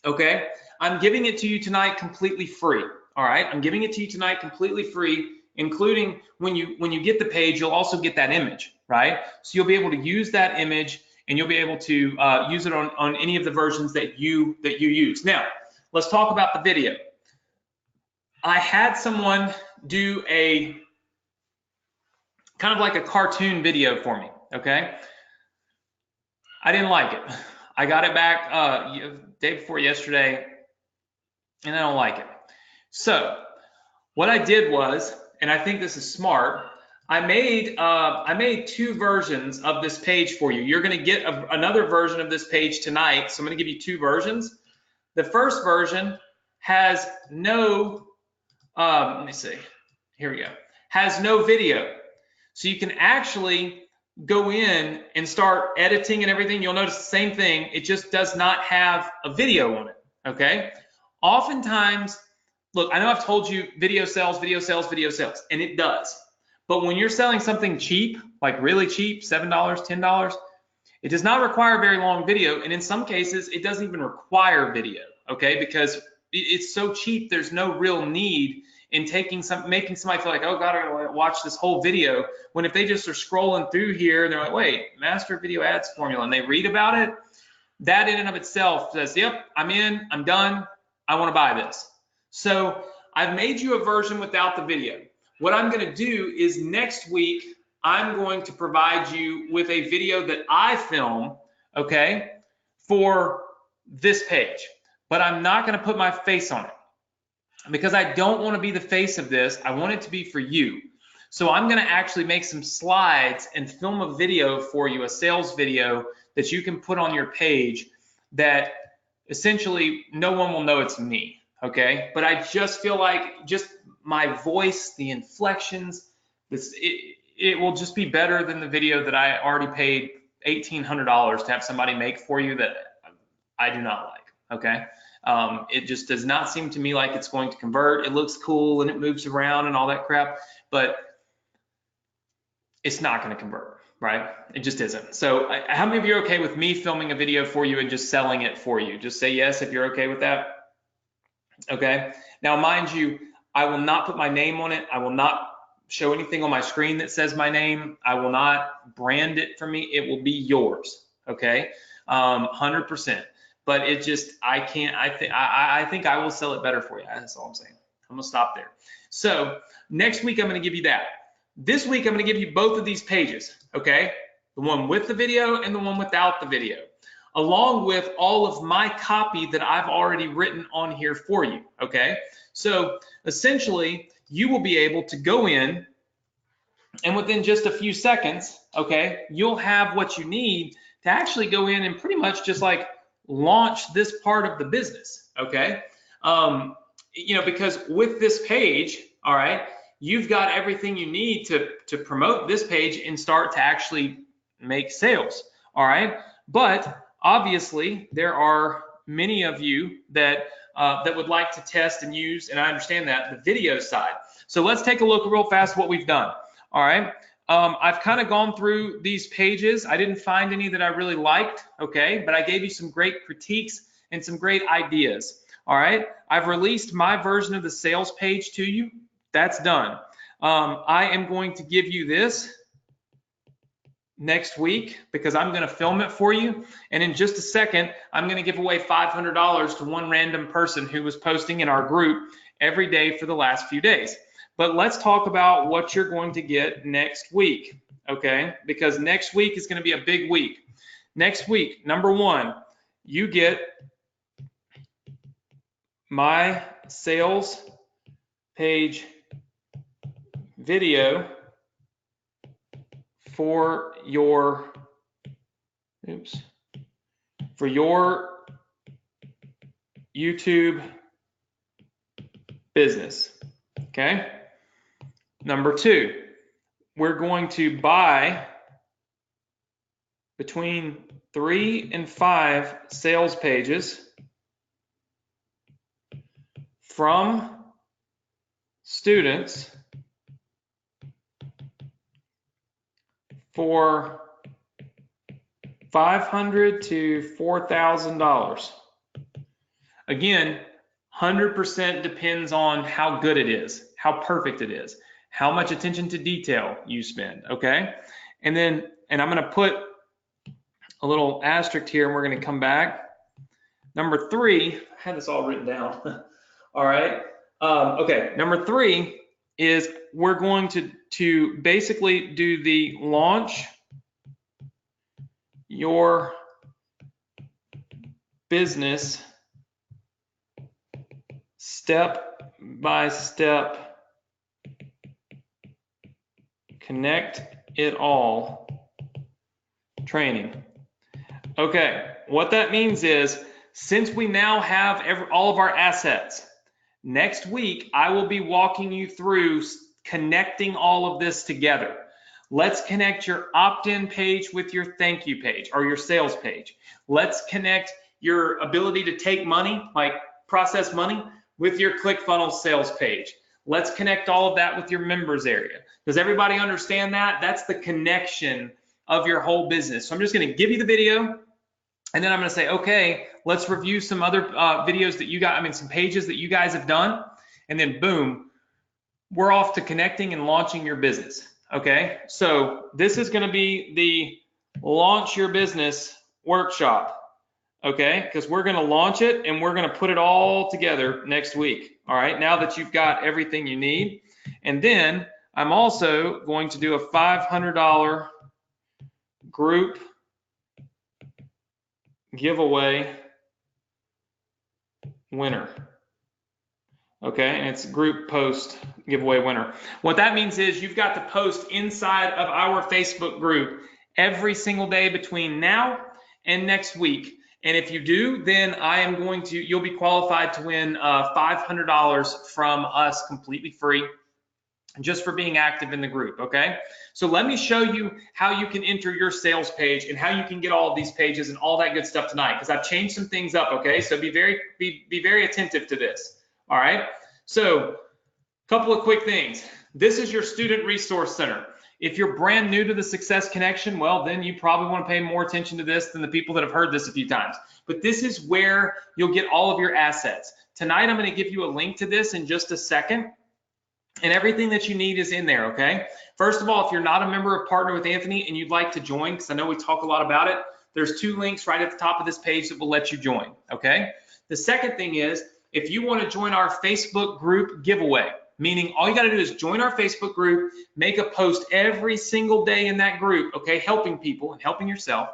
Okay. I'm giving it to you tonight completely free. All right. I'm giving it to you tonight completely free, including when you get the page, you'll also get that image, right? So you'll be able to use that image and you'll be able to use it on any of the versions that you use. Now, let's talk about the video. I had someone do a kind of like a cartoon video for me, okay? I didn't like it. I got it back day before yesterday, and I don't like it. So what I did was, and I think this is smart, I made two versions of this page for you. You're going to get another version of this page tonight, so I'm going to give you two versions. The first version has no, let me see, here we go, has no video. So you can actually go in and start editing and everything. You'll notice the same thing. It just does not have a video on it, okay? Oftentimes, look, I know I've told you video sells, and it does. But when you're selling something cheap, like really cheap, $7, $10, it does not require a very long video, and in some cases, it doesn't even require video, okay? Because it's so cheap, there's no real need in making somebody feel like, oh God, I gotta watch this whole video, when if they just are scrolling through here, and they're like, wait, Master Video Ads Formula, and they read about it, that in and of itself says, yep, I'm in, I'm done, I wanna buy this. So I've made you a version without the video. What I'm gonna do is next week, I'm going to provide you with a video that I film, okay, for this page. But I'm not going to put my face on it because I don't want to be the face of this. I want it to be for you. So I'm going to actually make some slides and film a video for you, a sales video that you can put on your page that essentially no one will know it's me, okay? But I just feel like just my voice, the inflections, it will just be better than the video that I already paid $1,800 to have somebody make for you that I do not like, okay? It just does not seem to me like it's going to convert. It looks cool and it moves around and all that crap, but it's not going to convert, right? It just isn't. So how many of you are okay with me filming a video for you and just selling it for you? Just say yes if you're okay with that. Okay. Now, mind you, I will not put my name on it. I will not show anything on my screen that says my name. I will not brand it for me. It will be yours. Okay. 100%. But it just, I can't, I think I will sell it better for you. That's all I'm saying. I'm gonna stop there. So next week, I'm gonna give you that. This week, I'm gonna give you both of these pages, okay? The one with the video and the one without the video, along with all of my copy that I've already written on here for you, okay? So essentially, you will be able to go in and within just a few seconds, okay, you'll have what you need to actually go in and pretty much just like launch this part of the business, okay? You know, because with this page, all right, you've got everything you need to promote this page and start to actually make sales. All right. But obviously there are many of you that that would like to test and use, and I understand that, the video side. So let's take a look real fast what we've done. All right. I've kind of gone through these pages. I didn't find any that I really liked, okay, but I gave you some great critiques and some great ideas. All right. I've released my version of the sales page to you. That's done. I am going to give you this next week because I'm going to film it for you, and in just a second I'm going to give away $500 to one random person who was posting in our group every day for the last few days. But let's talk about what you're going to get next week, okay? Because next week is going to be a big week. Next week, number one, you get my sales page video for your YouTube business, okay? Number two, we're going to buy between 3 and 5 sales pages from students for $500 to $4,000. Again, 100% depends on how good it is, how perfect it is, how much attention to detail you spend, okay? And I'm going to put a little asterisk here, and we're going to come back. Number 3, I had this all written down. All right. Okay. Number 3 is we're going to basically do the launch your business step-by-step, connect it all training. Okay, what that means is, since we now have all of our assets, next week I will be walking you through connecting all of this together. Let's connect your opt-in page with your thank you page or your sales page. Let's connect your ability to take money, like process money, with your ClickFunnels sales page. Let's connect all of that with your members area. Does everybody understand that? That's the connection of your whole business. So I'm just going to give you the video, and then I'm going to say, okay, let's review some other videos that you got, some pages that you guys have done, and then boom, we're off to connecting and launching your business. Okay, so this is going to be the launch your business workshop. Okay, because we're going to launch it and we're going to put it all together next week. All right, now that you've got everything you need. And then I'm also going to do a $500 group giveaway winner. Okay, and it's group post giveaway winner. What that means is you've got to post inside of our Facebook group every single day between now and next week. And if you do, then you'll be qualified to win $500 from us completely free, just for being active in the group, okay? So let me show you how you can enter your sales page and how you can get all of these pages and all that good stuff tonight, because I've changed some things up, okay? So be very attentive to this, all right? So a couple of quick things. This is your student resource center. If you're brand new to the Success Connection, well, then you probably want to pay more attention to this than the people that have heard this a few times. But this is where you'll get all of your assets. Tonight, I'm going to give you a link to this in just a second, and everything that you need is in there, okay? First of all, if you're not a member of Partner with Anthony and you'd like to join, because I know we talk a lot about it, there's 2 links right at the top of this page that will let you join, okay? The second thing is, if you want to join our Facebook group giveaway, meaning all you got to do is join our Facebook group, make a post every single day in that group, okay, helping people and helping yourself,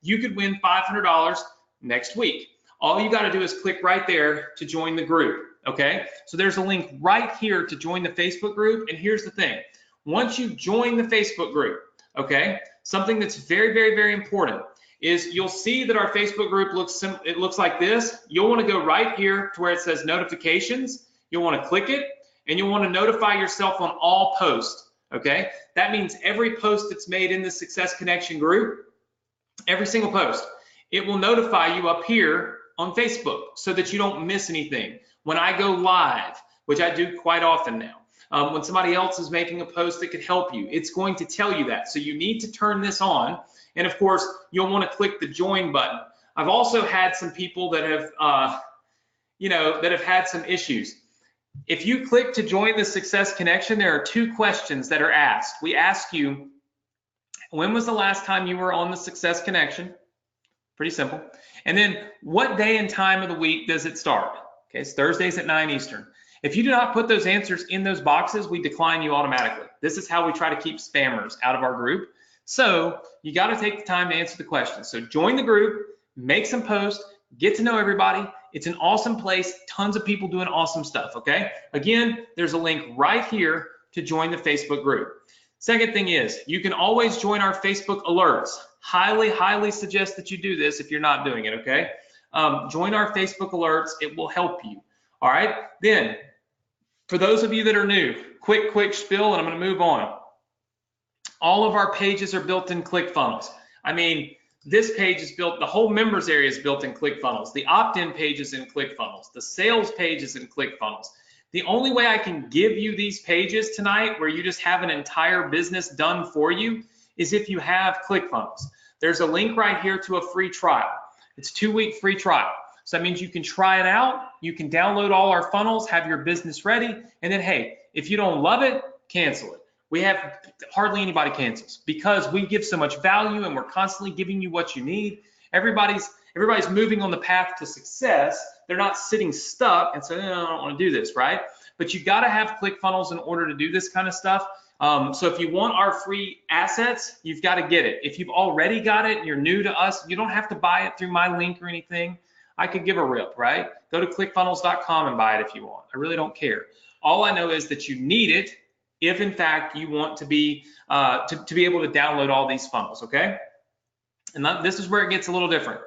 you could win $500 next week. All you got to do is click right there to join the group, okay? So there's a link right here to join the Facebook group, and here's the thing. Once you join the Facebook group, okay, something that's very, very, very important is you'll see that our Facebook group looks like this. You'll want to go right here to where it says notifications. You'll want to click it. and you'll want to notify yourself on all posts, okay? That means every post that's made in the Success Connection group, every single post, it will notify you up here on Facebook so that you don't miss anything. When I go live, which I do quite often now, when somebody else is making a post that could help you, it's going to tell you that. So you need to turn this on. And of course, you'll want to click the join button. I've also had some people that have, that have had some issues. If you click to join the Success Connection, there are 2 questions that are asked. We ask you, when was the last time you were on the Success Connection? Pretty simple. And then what day and time of the week does it start? Okay, it's Thursdays at 9 Eastern. If you do not put those answers in those boxes, we decline you automatically. This is how we try to keep spammers out of our group. So you got to take the time to answer the questions. So join the group, make some posts, get to know everybody. It's an awesome place. Tons of people doing awesome stuff, okay? Again, there's a link right here to join the Facebook group. Second thing is, you can always join our Facebook alerts. Highly, highly suggest that you do this if you're not doing it, okay? Join our Facebook alerts. It will help you, all right? Then, for those of you that are new, quick spiel, and I'm going to move on. All of our pages are built in ClickFunnels. I mean, this page is built, the whole members area is built in ClickFunnels. The opt-in page is in ClickFunnels. The sales page is in ClickFunnels. The only way I can give you these pages tonight where you just have an entire business done for you is if you have ClickFunnels. There's a link right here to a free trial. It's a 2-week free trial. So that means you can try it out. You can download all our funnels, have your business ready, and then, hey, if you don't love it, cancel it. We have hardly anybody cancels because we give so much value and we're constantly giving you what you need. Everybody's moving on the path to success. They're not sitting stuck and saying, I don't want to do this, right? But you got to have ClickFunnels in order to do this kind of stuff. So if you want our free assets, you've got to get it. If you've already got it and you're new to us, you don't have to buy it through my link or anything. I could give a rip, right? Go to clickfunnels.com and buy it if you want. I really don't care. All I know is that you need it if in fact you want to be to be able to download all these funnels, okay? And this is where it gets a little different.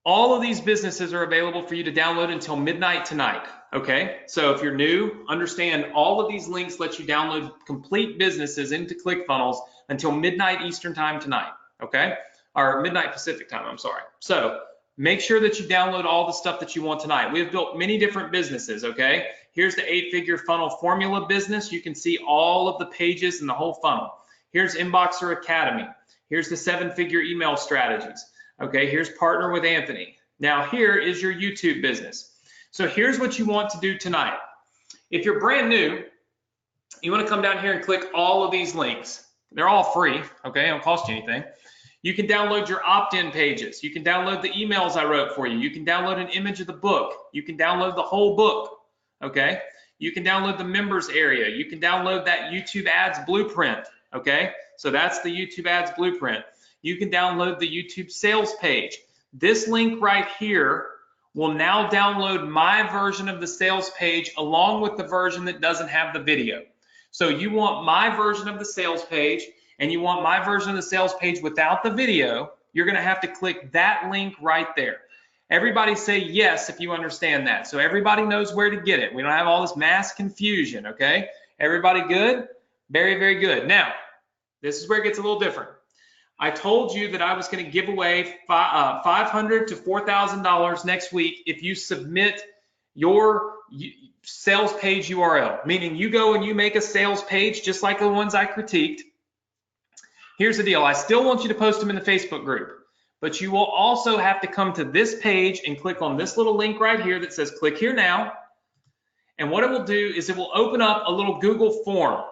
All of these businesses are available for you to download until midnight tonight, okay? So if you're new, understand all of these links let you download complete businesses into ClickFunnels until midnight Eastern time tonight, okay? Or midnight Pacific time, I'm sorry. So make sure that you download all the stuff that you want tonight. We have built many different businesses, okay? Here's the 8-figure funnel formula business. You can see all of the pages and the whole funnel. Here's Inboxer Academy. Here's the 7-figure email strategies. Okay, here's Partner with Anthony. Now here is your YouTube business. So here's what you want to do tonight. If you're brand new, you want to come down here and click all of these links. They're all free, okay? It don't cost you anything. You can download your opt-in pages. You can download the emails I wrote for you. You can download an image of the book. You can download the whole book, okay? You can download the members area. You can download that YouTube ads blueprint, okay? So that's the YouTube ads blueprint. You can download the YouTube sales page. This link right here will now download my version of the sales page along with the version that doesn't have the video. So you want my version of the sales page and you want my version of the sales page without the video, you're gonna have to click that link right there. Everybody say yes if you understand that. So everybody knows where to get it. We don't have all this mass confusion, okay? Everybody good? Very, very good. Now, this is where it gets a little different. I told you that I was going to give away $500 to $4,000 next week if you submit your sales page URL, meaning you go and you make a sales page just like the ones I critiqued. Here's the deal. I still want you to post them in the Facebook group, but you will also have to come to this page and click on this little link right here that says click here now. And what it will do is it will open up a little Google form.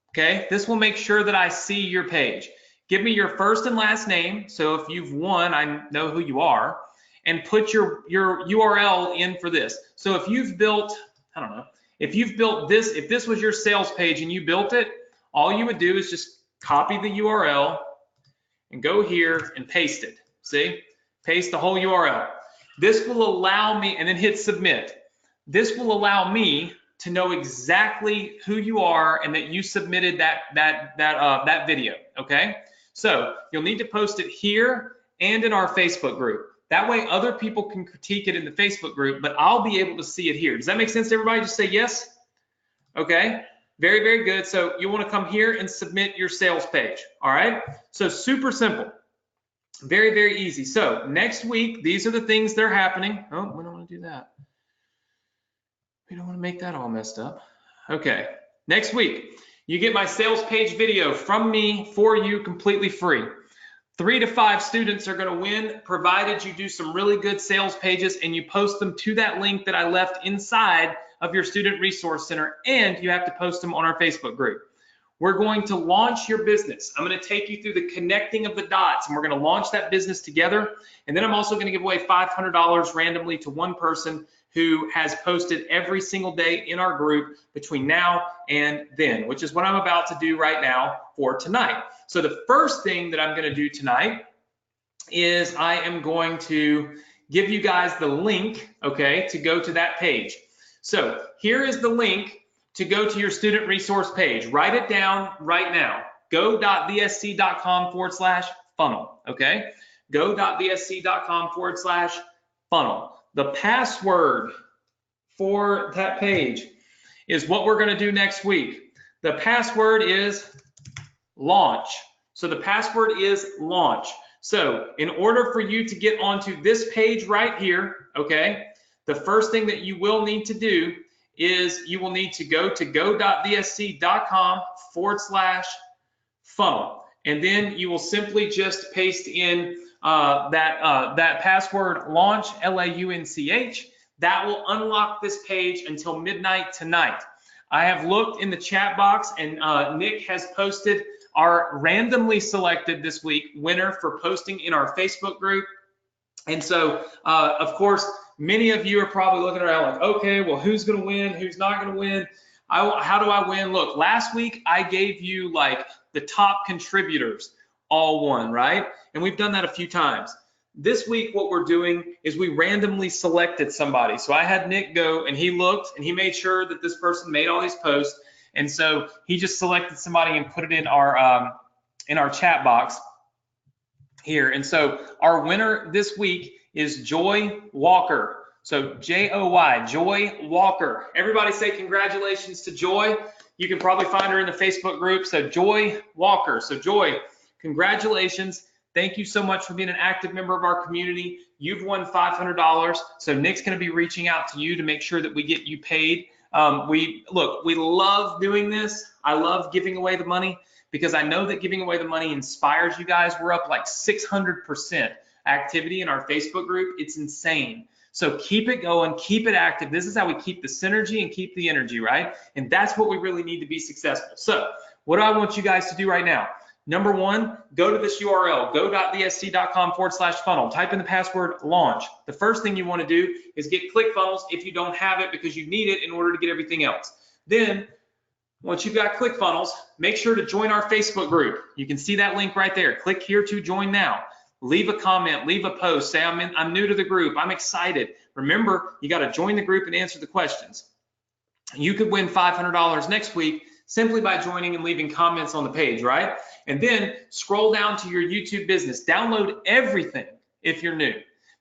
Okay, this will make sure that I see your page. Give me your first and last name, so if you've won, I know who you are, and put your URL in for this. So if you've built, I don't know, if you've built this, if this was your sales page and you built it, all you would do is just copy the URL and go here and paste it. See? Paste the whole URL. This will allow me, and then hit submit. This will allow me to know exactly who you are and that you submitted that video, okay? So you'll need to post it here and in our Facebook group. That way other people can critique it in the Facebook group, but I'll be able to see it here. Does that make sense to everybody? Just say yes. Okay, very, very good. So you want to come here and submit your sales page. All right, so super simple, very, very easy. So next week, these are the things that are happening. Oh, we don't want to do that. We don't want to make that all messed up. Okay, next week, you get my sales page video from me for you completely free. 3 to 5 students are going to win, provided you do some really good sales pages and you post them to that link that I left inside of your Student Resource Center, and you have to post them on our Facebook group. We're going to launch your business. I'm going to take you through the connecting of the dots, and we're going to launch that business together. And then I'm also going to give away $500 randomly to one person who has posted every single day in our group between now and then, which is what I'm about to do right now for tonight. So the first thing that I'm going to do tonight is I am going to give you guys the link, okay, to go to that page. So here is the link to go to your student resource page. Write it down right now. go.vsc.com/funnel, okay? go.vsc.com/funnel. The password for that page is what we're going to do next week. The password is launch. So the password is launch. So in order for you to get onto this page right here, okay, the first thing that you will need to do is you will need to go to go.vsc.com/funnel. And then you will simply just paste in that password launch, LAUNCH. That will unlock this page until midnight tonight. I have looked in the chat box, and Nick has posted our randomly selected this week winner for posting in our Facebook group. And so, of course, many of you are probably looking around like, okay, well, who's going to win? Who's not going to win? How do I win? Look, last week I gave you like the top contributors all won, right? And we've done that a few times. This week, what we're doing is we randomly selected somebody. So I had Nick go and he looked and he made sure that this person made all these posts. And so he just selected somebody and put it in our chat box here. And so our winner this week is Joy Walker. So Joy, Joy Walker. Everybody say congratulations to Joy. You can probably find her in the Facebook group. So Joy Walker. So Joy, congratulations. Thank you so much for being an active member of our community. You've won $500. So Nick's going to be reaching out to you to make sure that we get you paid. We love doing this. I love giving away the money because I know that giving away the money inspires you guys. We're up like 600% activity in our Facebook group. It's insane. So keep it going, keep it active. This is how we keep the synergy and keep the energy, right? And that's what we really need to be successful. So what do I want you guys to do right now? Number one, go to this URL, go.vsc.com/funnel. Type in the password launch. The first thing you want to do is get ClickFunnels if you don't have it, because you need it in order to get everything else. Then, once you've got ClickFunnels, make sure to join our Facebook group. You can see that link right there. Click here to join now. Leave a comment, leave a post, say I'm new to the group, I'm excited. Remember, you got to join the group and answer the questions. You could win $500 next week simply by joining and leaving comments on the page, right? And then scroll down to your YouTube business. Download everything if you're new.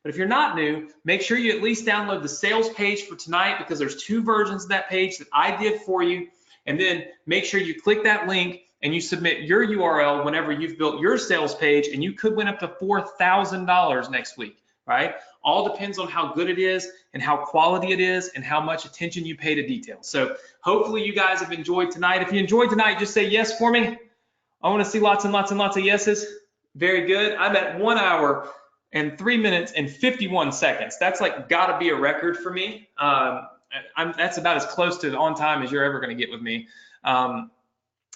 But if you're not new, make sure you at least download the sales page for tonight, because there's 2 versions of that page that I did for you. And then make sure you click that link and you submit your URL whenever you've built your sales page, and you could win up to $4,000 next week, right? All depends on how good it is and how quality it is and how much attention you pay to details. So hopefully you guys have enjoyed tonight. If you enjoyed tonight, just say yes for me. I want to see lots and lots and lots of yeses. Very good. I'm at 1 hour and 3 minutes and 51 seconds. That's like gotta be a record for me. That's about as close to on time as you're ever gonna get with me.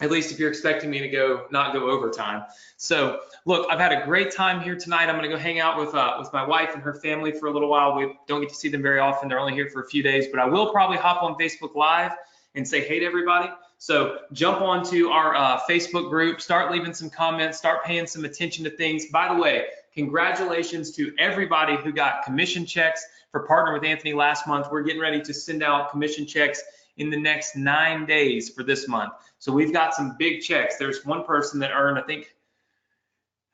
At least if you're expecting me to not go overtime. So look, I've had a great time here tonight. I'm gonna go hang out with my wife and her family for a little while. We don't get to see them very often. They're only here for a few days, but I will probably hop on Facebook Live and say hey to everybody. So jump onto our Facebook group, start leaving some comments, start paying some attention to things. By the way, congratulations to everybody who got commission checks for Partner with Anthony last month. We're getting ready to send out commission checks in the next 9 days for this month. So we've got some big checks. There's one person that earned, I think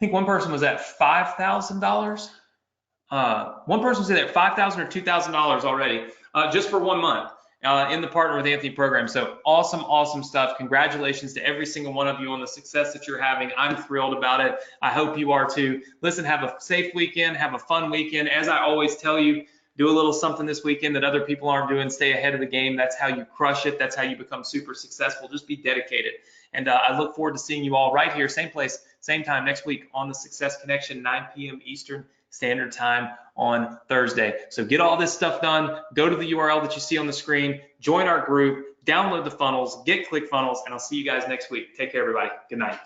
one person was at $5,000. One person was at $5,000 or $2,000 already, just for 1 month. in the Partner with Anthony program. So awesome stuff. Congratulations to every single one of you on the success that you're having. I'm thrilled about it. I hope you are too. Listen, have a safe weekend, have a fun weekend. As I always tell you, do a little something this weekend that other people aren't doing. Stay ahead of the game. That's how you crush it. That's how you become super successful. Just be dedicated. And I look forward to seeing you all right here, same place, same time next week on the Success Connection, 9 p.m. Eastern Standard Time on Thursday. So get all this stuff done. Go to the URL that you see on the screen, join our group, download the funnels, get ClickFunnels, and I'll see you guys next week. Take care, everybody. Good night.